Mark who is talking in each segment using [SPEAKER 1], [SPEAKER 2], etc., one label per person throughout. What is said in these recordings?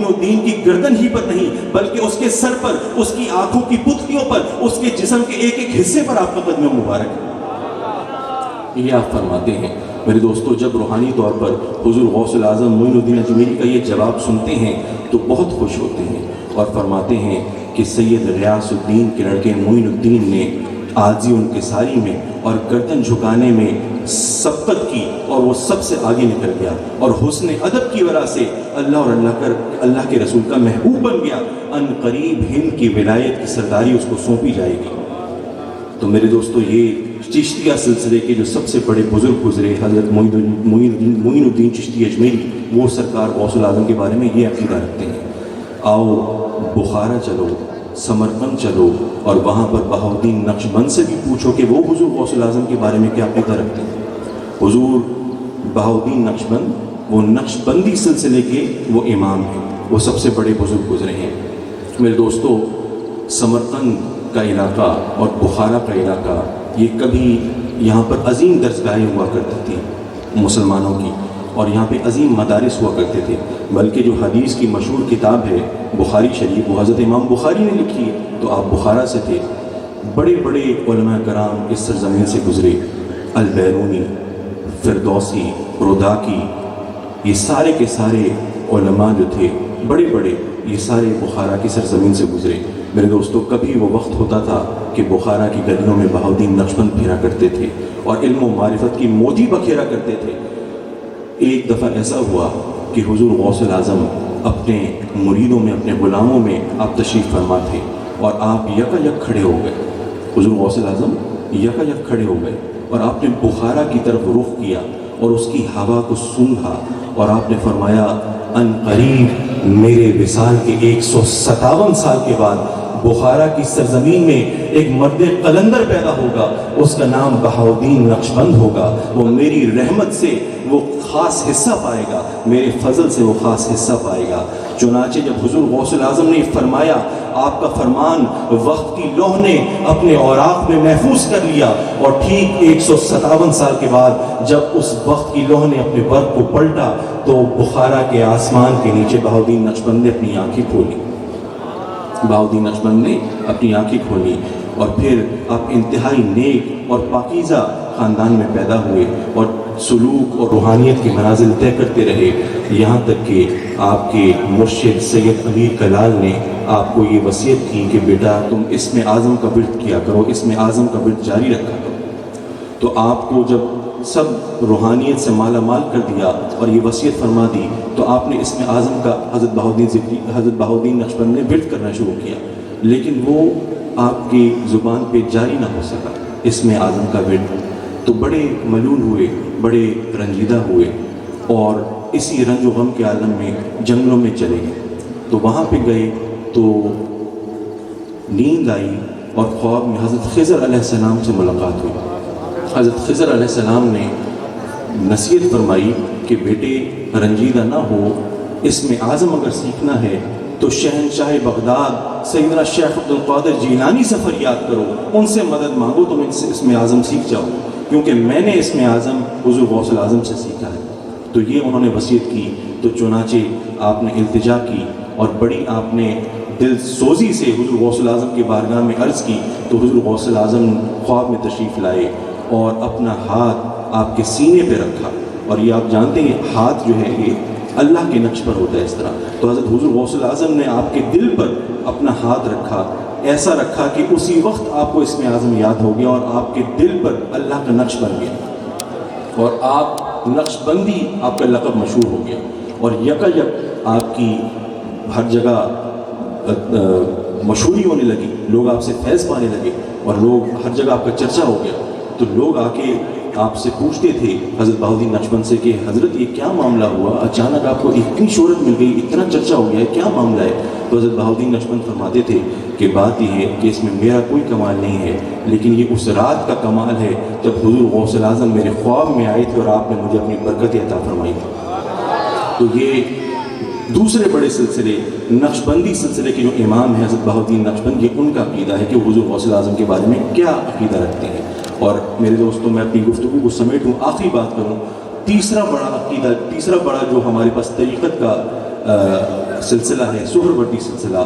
[SPEAKER 1] الدین کی گردن ہی پر نہیں بلکہ اس کے سر پر، اس کی آنکھوں کی پتلیوں پر، اس کے جسم کے ایک ایک حصے پر آپ کا قدم مبارک ہے۔ یہ آپ فرماتے ہیں میرے دوستو، جب روحانی طور پر حضور غوث الاعظم معین الدین اجمیری کا یہ جواب سنتے ہیں تو بہت خوش ہوتے ہیں اور فرماتے ہیں کہ سید غیاث الدین کے لڑکے معین الدین نے عاجزی انکساری میں اور گردن جھکانے میں سبقت کی اور وہ سب سے آگے نکل گیا اور حسن ادب کی وجہ سے اللہ اور اللہ کے رسول کا محبوب بن گیا۔ ان قریب ہند کی ولایت کی سرداری اس کو سونپی جائے گی۔ تو میرے دوستو، یہ چشتیہ سلسلے کے جو سب سے بڑے بزرگ گزرے حضرت معین الدین چشتی اجمیری، وہ سرکار غوث الاعظم کے بارے میں یہ عقیدہ رکھتے ہیں۔ آؤ بخارا چلو، سمرقند چلو اور وہاں پر بہاؤالدین نقشبند سے بھی پوچھو کہ وہ حضور غوث الاعظم کے بارے میں کیا عقیدہ رکھتے ہیں۔ حضور بہاؤالدین نقشبند وہ نقشبندی سلسلے کے وہ امام ہیں، وہ سب سے بڑے بزرگ گزرے ہیں۔ میرے دوستو، سمرقند کا علاقہ اور بخارا کا علاقہ، یہ کبھی یہاں پر عظیم درسگاہیں ہوا کرتی تھی مسلمانوں کی، اور یہاں پہ عظیم مدارس ہوا کرتے تھے، بلکہ جو حدیث کی مشہور کتاب ہے بخاری شریف، وہ حضرت امام بخاری نے لکھی ہے، تو آپ بخارا سے تھے۔ بڑے بڑے علماء کرام اس سرزمین سے گزرے، البیرونی، فردوسی، روداکی، یہ سارے کے سارے علماء جو تھے بڑے بڑے، یہ سارے بخارا کی سرزمین سے گزرے۔ میرے دوستو، کبھی وہ وقت ہوتا تھا کہ بخارا کی گلیوں میں بہاؤالدین نقشبند پھرا کرتے تھے اور علم و معرفت کی موتی بکھیرا کرتے تھے۔ ایک دفعہ ایسا ہوا کہ حضور غوث الاعظم اپنے مریدوں میں، اپنے غلاموں میں آپ تشریف فرما تھے اور آپ یکا یک کھڑے ہو گئے۔ حضور غوث الاعظم یکا یک کھڑے ہو گئے اور آپ نے بخارا کی طرف رخ کیا اور اس کی ہوا کو سونگھا اور آپ نے فرمایا، ان قریب میرے وصال کے 157 سال کے بعد بخارا کی سرزمین میں ایک مرد قلندر پیدا ہوگا، اس کا نام بہاؤالدین نقشبند ہوگا، وہ میری رحمت سے وہ خاص حصہ پائے گا، میرے فضل سے وہ خاص حصہ پائے گا۔ چنانچہ جب حضور غوث الاعظم نے فرمایا، آپ کا فرمان وقت کی لوح نے اپنے اوراق میں محفوظ کر لیا، اور ٹھیک 157 سال کے بعد جب اس وقت کی لوح نے اپنے برق کو پلٹا تو بخارا کے آسمان کے نیچے بہاؤالدین نقشبند نے اپنی آنکھیں کھولی۔ بہاؤالدین نقشبند نے اپنی آنکھیں کھولی اور پھر آپ انتہائی نیک اور پاکیزہ خاندان میں پیدا ہوئے اور سلوک اور روحانیت کے منازل طے کرتے رہے، یہاں تک کہ آپ کے مرشد سید امیر کلال نے آپ کو یہ وصیت کی کہ بیٹا تم اسم اعظم کا ورد کیا کرو، اسم اعظم کا ورد جاری رکھا کرو۔ تو آپ کو جب سب روحانیت سے مالا مال کر دیا اور یہ وصیت فرما دی تو آپ نے اسم اعظم کا حضرت بہاؤالدین نقشبند نے ورد کرنا شروع کیا، لیکن وہ آپ کی زبان پہ جاری نہ ہو سکا اسم اعظم کا ورد۔ تو بڑے ملول ہوئے، بڑے رنجیدہ ہوئے اور اسی رنج و غم کے عالم میں جنگلوں میں چلے گئے۔ تو وہاں پہ گئے تو نیند آئی اور خواب میں حضرت خضر علیہ السلام سے ملاقات ہوئی۔ حضرت خضر علیہ السلام نے نصیحت فرمائی کہ بیٹے رنجیدہ نہ ہو، اسم اعظم اگر سیکھنا ہے تو شہنشاہ بغداد سیدنا شیخ عبد القادر جیلانی سے فریاد کرو، ان سے مدد مانگو، تم ان سے اسم اعظم سیکھ جاؤ، کیونکہ میں نے اسم اعظم حضور غوث الاعظم سے سیکھا ہے۔ تو یہ انہوں نے وصیت کی۔ تو چنانچہ آپ نے التجا کی اور بڑی آپ نے دل سوزی سے حضور غوث الاعظم کی بارگاہ میں عرض کی، تو حضور غوث الاعظم خواب میں تشریف لائے اور اپنا ہاتھ آپ کے سینے پہ رکھا، اور یہ آپ جانتے ہیں ہاتھ جو ہے یہ اللہ کے نقش پر ہوتا ہے اس طرح، تو حضرت حضور غوث الاعظم نے آپ کے دل پر اپنا ہاتھ رکھا، ایسا رکھا کہ اسی وقت آپ کو اسم اعظم یاد ہو گیا اور آپ کے دل پر اللہ کا نقش بن گیا اور آپ نقش بندی آپ کا لقب مشہور ہو گیا، اور یکا یک آپ کی ہر جگہ مشہوری ہونے لگی، لوگ آپ سے فیض پانے لگے اور لوگ ہر جگہ آپ کا چرچا ہو گیا۔ تو لوگ آ کے آپ سے پوچھتے تھے حضرت بہاؤالدین نقشبند سے کہ حضرت یہ کیا معاملہ ہوا، اچانک آپ کو اتنی شہرت مل گئی، اتنا چرچا ہو گیا ہے، کیا معاملہ ہے؟ تو حضرت بہاؤالدین نقشبند فرماتے تھے کہ بات یہ ہے کہ اس میں میرا کوئی کمال نہیں ہے، لیکن یہ اس رات کا کمال ہے جب حضور غوث الاعظم میرے خواب میں آئے تھے اور آپ نے مجھے اپنی برکت عطا فرمائی تھی۔ تو یہ دوسرے بڑے سلسلے نقشبندی سلسلے کے جو امام ہیں حضرت بہاؤالدین نقشبند، یہ ان کا عقیدہ ہے کہ حضور غوث الاعظم کے بارے میں کیا عقیدہ رکھتے ہیں۔ اور میرے دوستوں، میں اپنی گفتگو کو سمیٹوں، آخری بات کروں، تیسرا بڑا عقیدہ، تیسرا بڑا جو ہمارے پاس طریقت کا سلسلہ ہے سہروردی سلسلہ،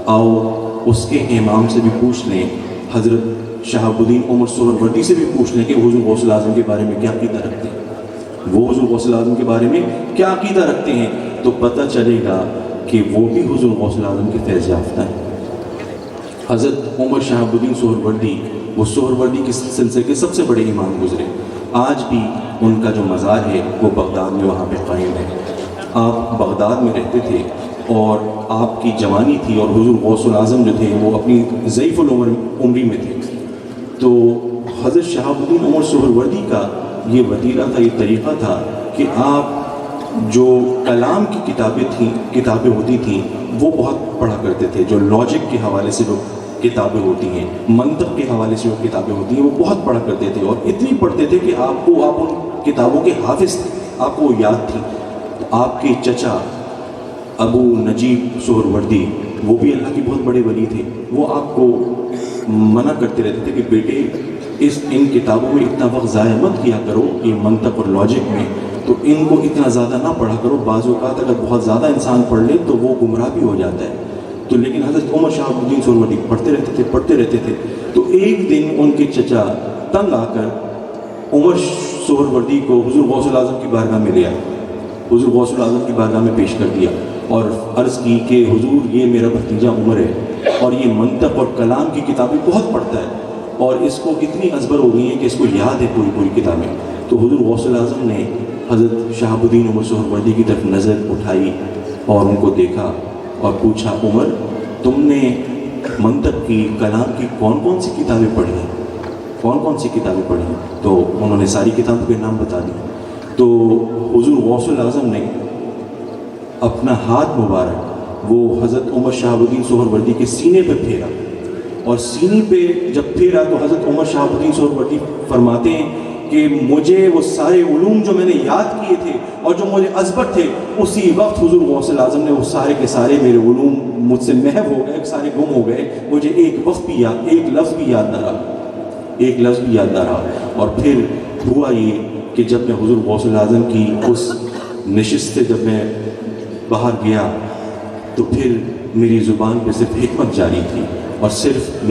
[SPEAKER 1] آؤ اس کے امام سے بھی پوچھ لیں، حضرت شہاب الدین عمر سہروردی سے بھی پوچھ لیں کہ حضور غوث الاعظم کے بارے میں کیا عقیدہ رکھتے ہیں، وہ حضور غوث الاعظم کے بارے میں کیا عقیدہ رکھتے ہیں، تو پتہ چلے گا کہ وہ بھی حضور غوث الاعظم کے فیض یافتہ ہیں۔ حضرت عمر شہاب الدین سہروردی وہ سہروردی کے سلسلے کے سب سے بڑے امام گزرے، آج بھی ان کا جو مزار ہے وہ بغداد میں وہاں پہ قائم ہے۔ آپ بغداد میں رہتے تھے اور آپ کی جوانی تھی، اور حضور غوث الاعظم جو تھے وہ اپنی ضعیف العمری میں تھے، تو حضرت شہاب الدین عمر سہروردی کا یہ وتیرہ تھا، یہ طریقہ تھا کہ آپ جو کلام کی کتابیں ہوتی تھیں وہ بہت پڑھا کرتے تھے، جو لاجک کے حوالے سے جو کتابیں ہوتی ہیں، منطق کے حوالے سے جو کتابیں ہوتی ہیں وہ بہت پڑھا کرتے تھے، اور اتنی پڑھتے تھے کہ آپ ان کتابوں کے حافظ تھے، آپ کو یاد تھی۔ تو آپ کے چچا ابو نجیب سہروردی وہ بھی اللہ کے بہت بڑے ولی تھے، وہ آپ کو منع کرتے رہتے تھے کہ بیٹے ان کتابوں میں اتنا وقت ضائع مت کیا کرو، یہ منطق اور لاجک میں تو ان کو اتنا زیادہ نہ پڑھا کرو، بعض اوقات اگر بہت زیادہ انسان پڑھ لے تو وہ گمراہ بھی ہو جاتا ہے۔ تو لیکن حضرت عمر شہاب الدین سہروردی پڑھتے رہتے تھے۔ تو ایک دن ان کے چچا تنگ آ کر عمر سہروردی کو حضور غوث الاعظم کی بارگاہ میں لے آئے، حضور غوث الاعظم کی بارگاہ میں پیش کر دیا اور عرض کی کہ حضور یہ میرا بھتیجا عمر ہے اور یہ منطق اور کلام کی کتابیں بہت پڑھتا ہے اور اس کو اتنی ازبر ہو گئی ہیں کہ اس کو یاد ہے پوری کتابیں۔ تو حضور غوث الاعظم نے حضرت شہاب الدین عمر سہروردی کی طرف نظر اٹھائی اور ان کو دیکھا اور پوچھا، عمر تم نے منطق کی کلام کی کون سی کتابیں پڑھی ہیں، کون سی کتابیں پڑھی ہیں؟ تو انہوں نے ساری کتابوں کے نام بتا دی۔ تو حضور غوث الاعظم نے اپنا ہاتھ مبارک وہ حضرت عمر شہاب الدین سہروردی کے سینے پہ پھیرا، اور سینے پہ جب پھیرا تو حضرت عمر شہاب الدین سہروردی فرماتے ہیں کہ مجھے وہ سارے علوم جو میں نے یاد کیے تھے اور جو مجھے ازبر تھے، اسی وقت حضور غوث الاعظم نے وہ سارے کے سارے میرے علوم مجھ سے محو ہو گئے، سارے گم ہو گئے، مجھے ایک لفظ بھی یاد نہ رہا۔ اور پھر ہوا یہ کہ جب میں حضور غوث الاعظم کی اس نشست سے جب میں باہر گیا تو پھر میری زبان پہ صرف حکمت جاری تھی، اور صرف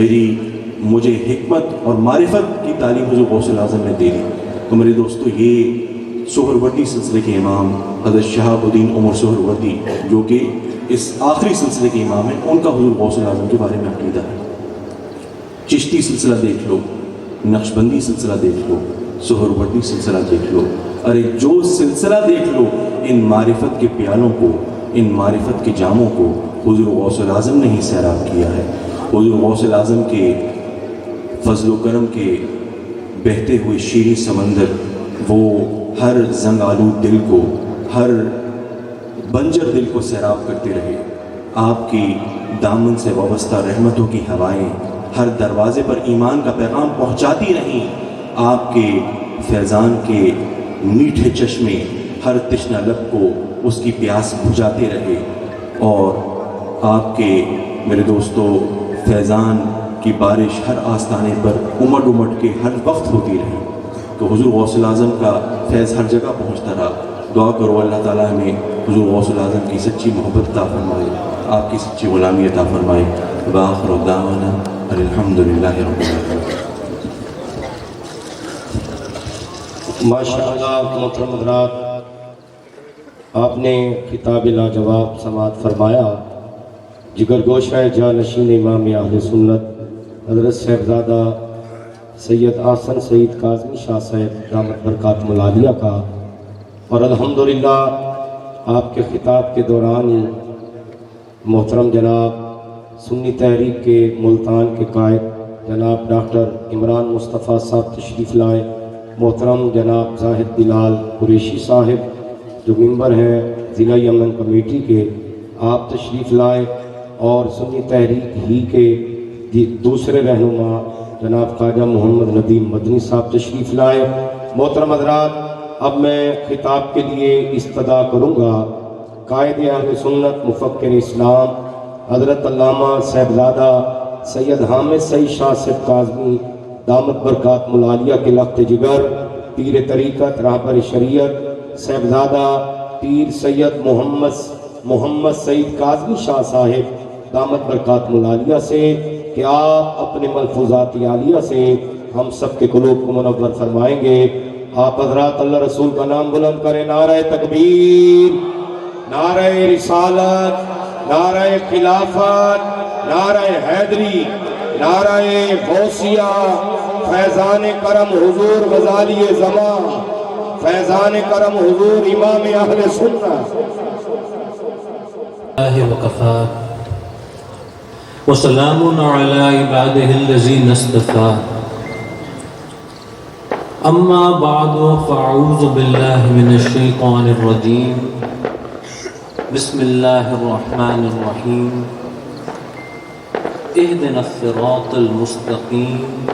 [SPEAKER 1] مجھے حکمت اور معرفت کی تعلیم حضور غوث الاعظم نے دے دی۔ تو میرے دوستو، یہ سہروردی سلسلے کے امام حضرت شہاب الدین عمر سہروردی جو کہ اس آخری سلسلے کے امام ہیں، ان کا حضور غوث الاعظم کے بارے میں عقیدہ ہے۔ چشتی سلسلہ دیکھ لو، نقشبندی سلسلہ دیکھ لو، سہروردی سلسلہ دیکھ لو، ارے جو سلسلہ دیکھ لو، ان معرفت کے پیالوں کو، ان معرفت کے جاموں کو حضور غوث الاعظم نے ہی سیراب کیا ہے۔ حضور غوث الاعظم کے فضل و کرم کے بہتے ہوئے شیریں سمندر وہ ہر زنگ آلود دل کو، ہر بنجر دل کو سیراب کرتے رہے۔ آپ کی دامن سے وابستہ رحمتوں کی ہوائیں ہر دروازے پر ایمان کا پیغام پہنچاتی رہیں۔ آپ کے فیضان کے میٹھے چشمے ہر تشنہ لب کو اس کی پیاس بجھاتے رہے، اور آپ کے میرے دوستو فیضان کی بارش ہر آستانے پر امٹ کے ہر وقت ہوتی رہی۔ تو حضور غوث الاعظم کا فیض ہر جگہ پہنچتا رہا۔ دعا کرو اللہ تعالیٰ ہمیں حضور غوث الاعظم کی سچی محبت عطا فرمائے، آپ کی سچی غلامی عطا فرمائے۔ وآخر دعوانا الحمدللہ رب العالمین۔
[SPEAKER 2] ماشاءاللہ محترم حضرات، آپ نے خطاب لاجواب سماعت فرمایا۔ جگر گوشہ جانشین امام اہل سنت حضرت صاحبزادہ سید احسن سعید کاظمی شاہ صاحب دامت برکاتہ العالیہ کا، اور الحمدللہ آپ کے خطاب کے دوران ہی محترم جناب سنی تحریک کے ملتان کے قائد جناب ڈاکٹر عمران مصطفیٰ صاحب تشریف لائے، محترم جناب زاہد بلال قریشی صاحب جو ممبر ہیں ضلع یمن کمیٹی کے، آپ تشریف لائے، اور سنی تحریک ہی کے دوسرے رہنما جناب خواجہ محمد ندیم مدنی صاحب تشریف لائے۔ محترم حضرات، اب میں خطاب کے لیے استدعا کروں گا قائد اہل سنت مفکر اسلام حضرت علامہ صاحبزادہ سید حامد سعید شاہ صاحب کاظمی دامت برکاتہ العالیہ کے لخت جگر، پیر طریقت رہبر شریعت صاحبزادہ پیر سید محمد محمد سعید کاظمی شاہ صاحب دامت برکات ملالیہ سے کہ آپ اپنے ملفوظات عالیہ سے ہم سب کے قلوب کو منور فرمائیں گے۔ آپ حضرات اللہ رسول کا نام بلند کریں۔ نعرہ تکبیر، نعرہ رسالت، نعرہ خلافت، نعرہ حیدری، نعرہ غوثیہ، فیضان کرم حضور غزالی زمان، فیضان کرم حضور امام اہل سنت۔
[SPEAKER 3] وكفى وسلام على عباده الذين اصطفى أما بعد فأعوذ بالله من الشيطان الرجيم بسم الله الرحمن الرحيم اهدنا الصراط المستقيم